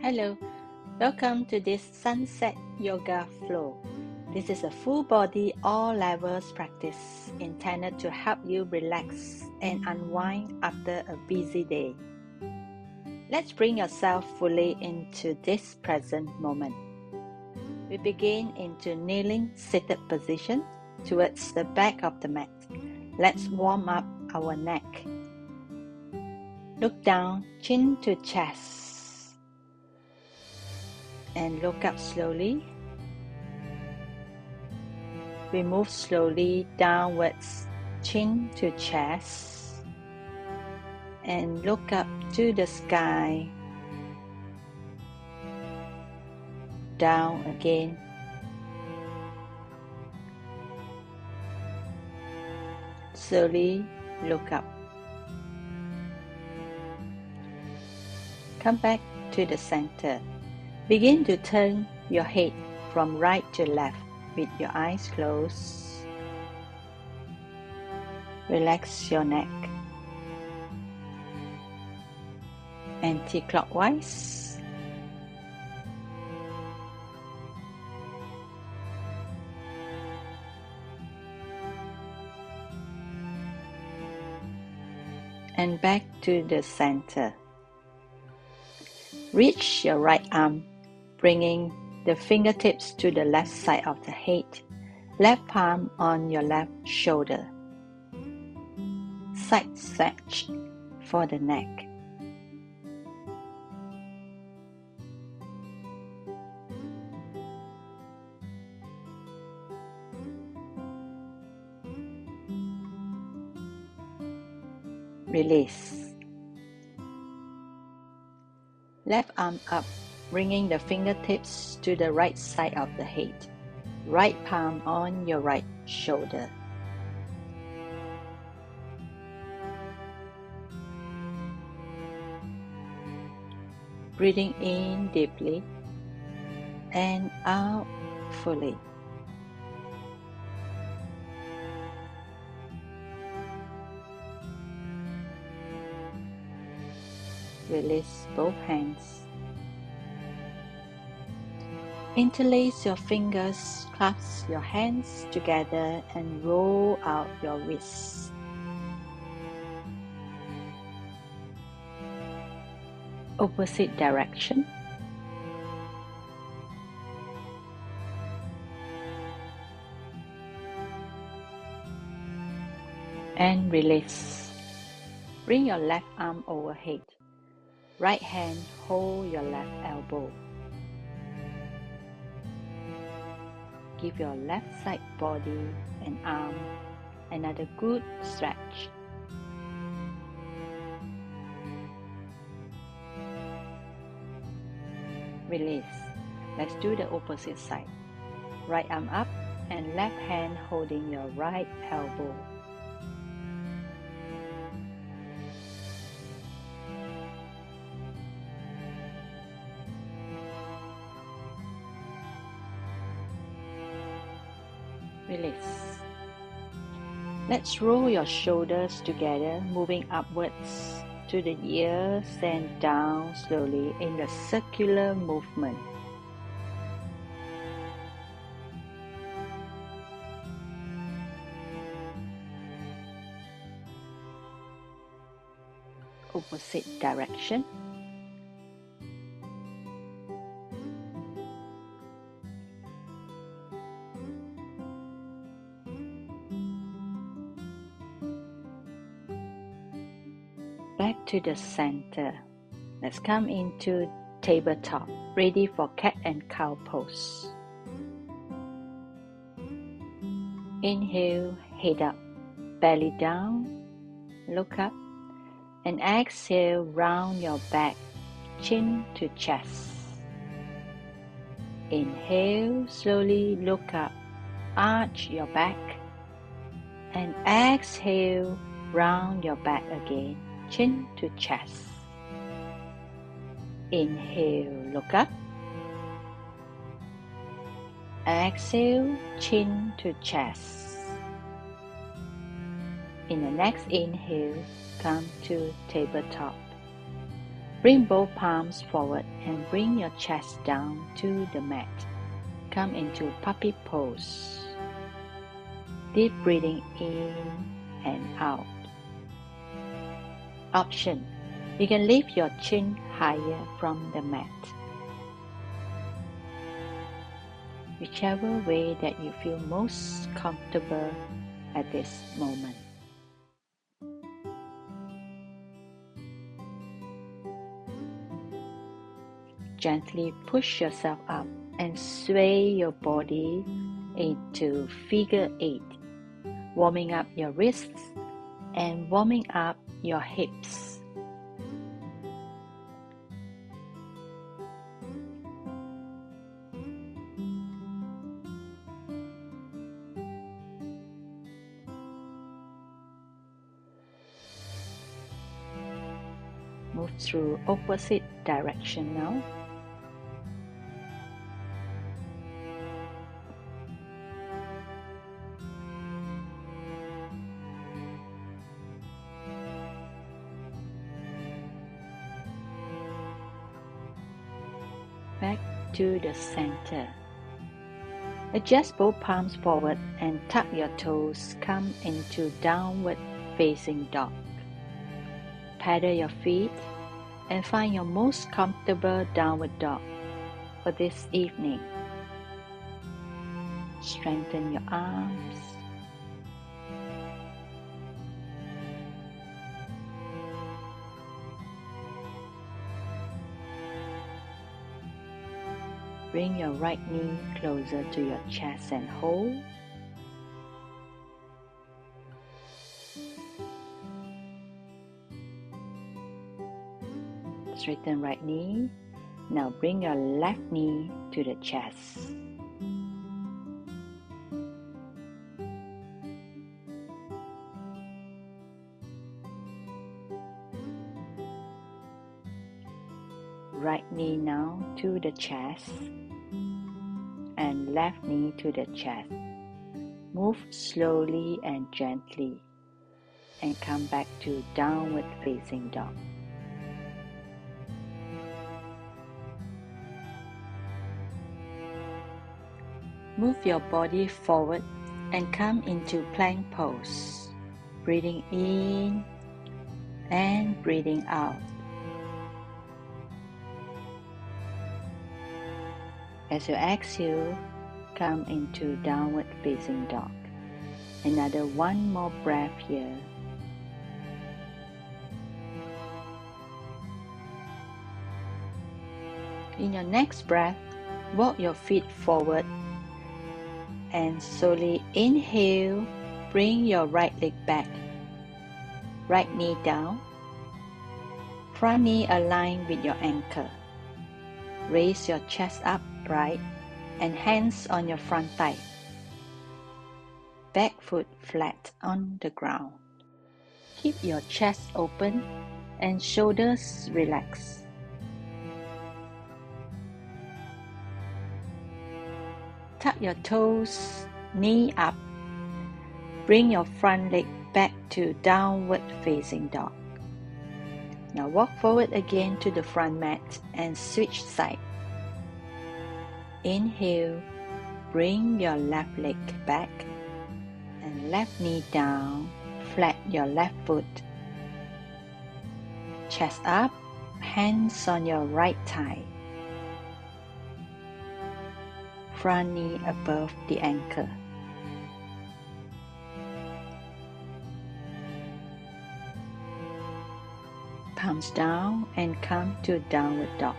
Hello, welcome to this sunset yoga flow. This is a full body, all levels practice intended to help you relax and unwind after a busy day. Let's bring yourself fully into this present moment. We begin into kneeling seated position towards the back of the mat. Let's warm up our neck. Look down, chin to chest, and look up slowly. We move slowly downwards, chin to chest, and look up to the sky. Down again. Slowly look up. Come back to the center. Begin to turn your head from right to left with your eyes closed. Relax your neck. Anti-clockwise. And back to the center. Reach your right arm, bringing the fingertips to the left side of the head, left palm on your left shoulder. Side stretch for the neck. Release. Left arm up, bringing the fingertips to the right side of the head, right palm on your right shoulder. Breathing in deeply and out fully. Release both hands. Interlace your fingers, clasp your hands together and roll out your wrists. Opposite direction. And release. Bring your left arm overhead. Right hand hold your left elbow. Give your left side body and arm another good stretch. Release. Let's do the opposite side. Right arm up and left hand holding your right elbow. Release. Let's roll your shoulders together, moving upwards to the ears and down slowly in a circular movement. Opposite direction. Back to the center. Let's come into tabletop, ready for cat and cow pose. Inhale, head up, belly down, look up, and exhale, round your back, chin to chest. Inhale, slowly look up, arch your back, and exhale, round your back again, chin to chest. Inhale, look up. Exhale, chin to chest. In the next inhale, come to tabletop. Bring both palms forward and bring your chest down to the mat. Come into puppy pose. Deep breathing in and out. Option: you can lift your chin higher from the mat. Whichever way that you feel most comfortable at this moment. Gently push yourself up and sway your body into figure 8, warming up your wrists and warming up your hips. Move through opposite direction now. Back to the center. Adjust both palms forward and tuck your toes. Come into downward facing dog. Pedal your feet and find your most comfortable downward dog for this evening. Strengthen your arms. Bring your right knee closer to your chest and hold. Straighten right knee. Now bring your left knee to the chest. Right knee now to the chest and left knee to the chest. Move slowly and gently and come back to downward facing dog. Move your body forward and come into plank pose, breathing in and breathing out. As you exhale, come into downward facing dog. Another one more breath here. In your next breath, walk your feet forward and slowly inhale, bring your right leg back, right knee down, front knee aligned with your ankle. Raise your chest upright and hands on your front thigh. Back foot flat on the ground. Keep your chest open and shoulders relaxed. Tuck your toes, knee up. Bring your front leg back to downward facing dog. Now walk forward again to the front mat and switch side. Inhale, bring your left leg back and left knee down, flat your left foot. Chest up, hands on your right thigh. Front knee above the ankle. Palms down and come to downward dog.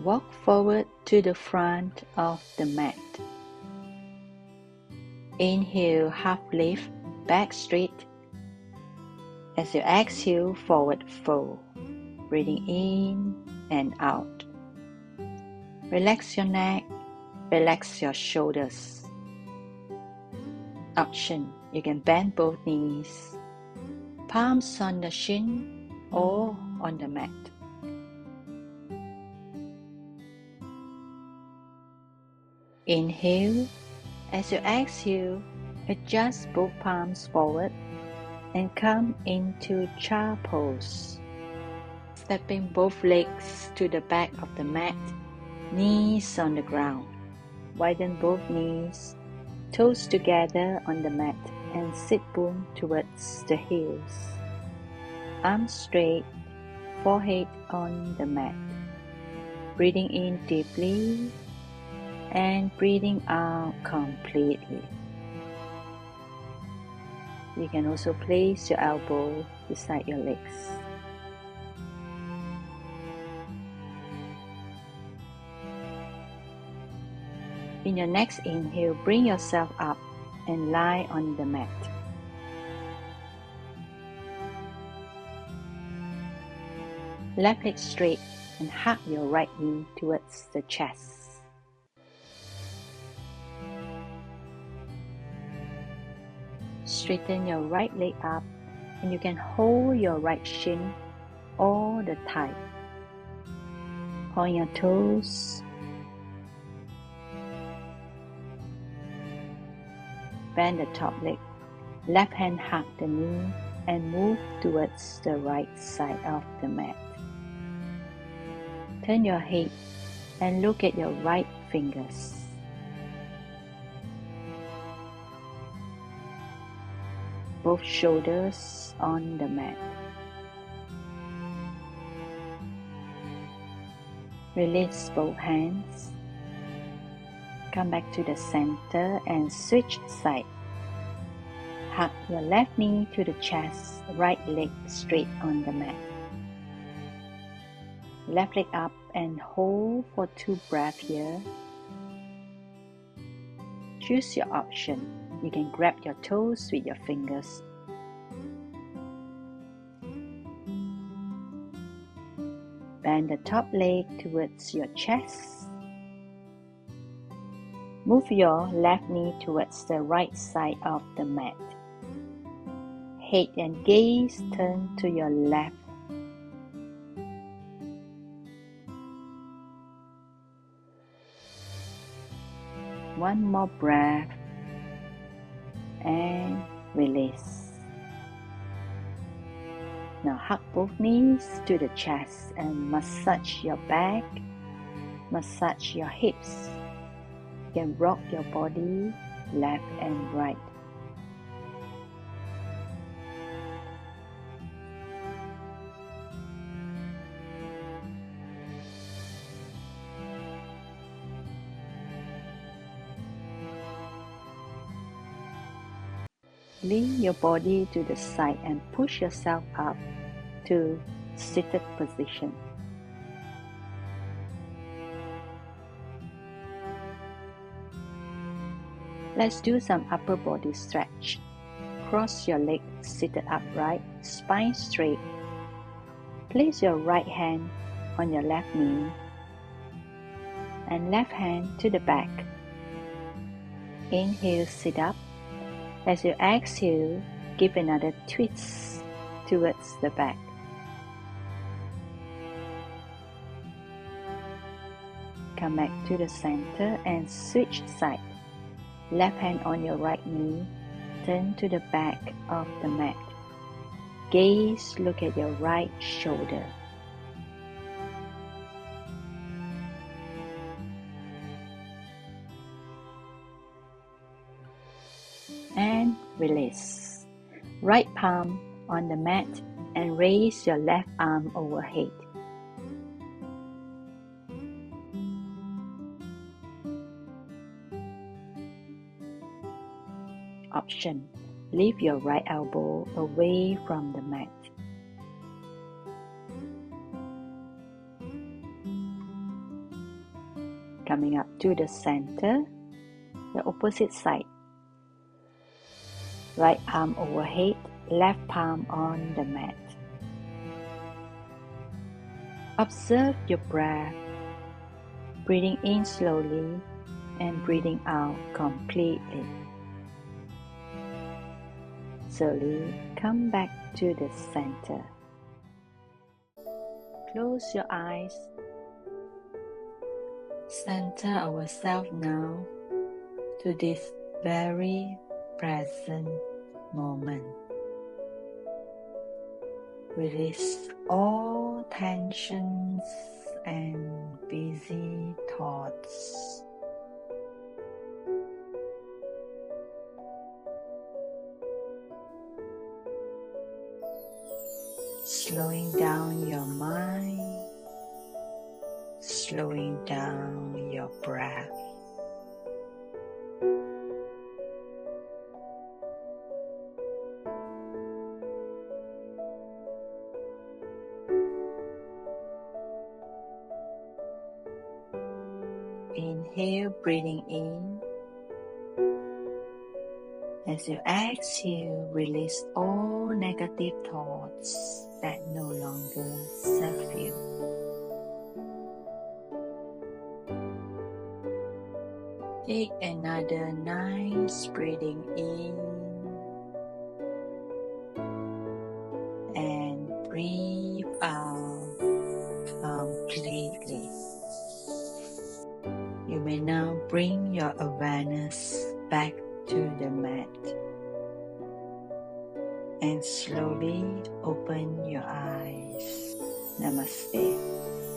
Walk forward to the front of the mat. Inhale, half lift, back straight. As you exhale, forward fold. Breathing in and out. Relax your neck, relax your shoulders. Option: you can bend both knees, palms on the shin or on the mat. Inhale. As you exhale, Adjust both palms forward and come into child pose. Stepping both legs to the back of the mat, knees on the ground. Widen both knees, toes together on the mat, and sit boom towards the heels. Arms straight, forehead on the mat. Breathing in deeply and breathing out completely. You can also place your elbow beside your legs. In your next inhale, bring yourself up and lie on the mat. Left leg straight and hug your right knee towards the chest. Straighten your right leg up and you can hold your right shin all the time. Point your toes. Bend the top leg. Left hand hug the knee and move towards the right side of the mat. Turn your head and look at your right fingers. Both shoulders on the mat. Release both hands. Come back to the center and switch side. Hug your left knee to the chest, right leg straight on the mat. Left leg up and hold for 2 breaths here. Choose your option. You can grab your toes with your fingers. Bend the top leg towards your chest. Move your left knee towards the right side of the mat. Head and gaze turn to your left. One more breath and release. Now hug both knees to the chest and massage your back, massage your hips. You can rock your body left and right. Lean your body to the side and push yourself up to seated position. Let's do some upper body stretch. Cross your legs seated upright, spine straight. Place your right hand on your left knee and left hand to the back. Inhale, sit up. As you exhale, give another twist towards the back. Come back to the center and switch side. Left hand on your right knee, turn to the back of the mat. Gaze, look at your right shoulder. And release. Right palm on the mat and raise your left arm overhead. Option: leave your right elbow away from the mat. Coming up to the center, the opposite side. Right arm overhead, left palm on the mat. Observe your breath, breathing in slowly and breathing out completely. Slowly come back to the center. Close your eyes. Center ourselves now to this very present moment. Release all tensions and busy thoughts. Slowing down your mind, slowing down your breath. Inhale, breathing in. As you exhale, release all negative thoughts that no longer serve you. Take another nice breathing in and breathe out completely. You may now bring your awareness back to the mat and slowly open your eyes. Namaste.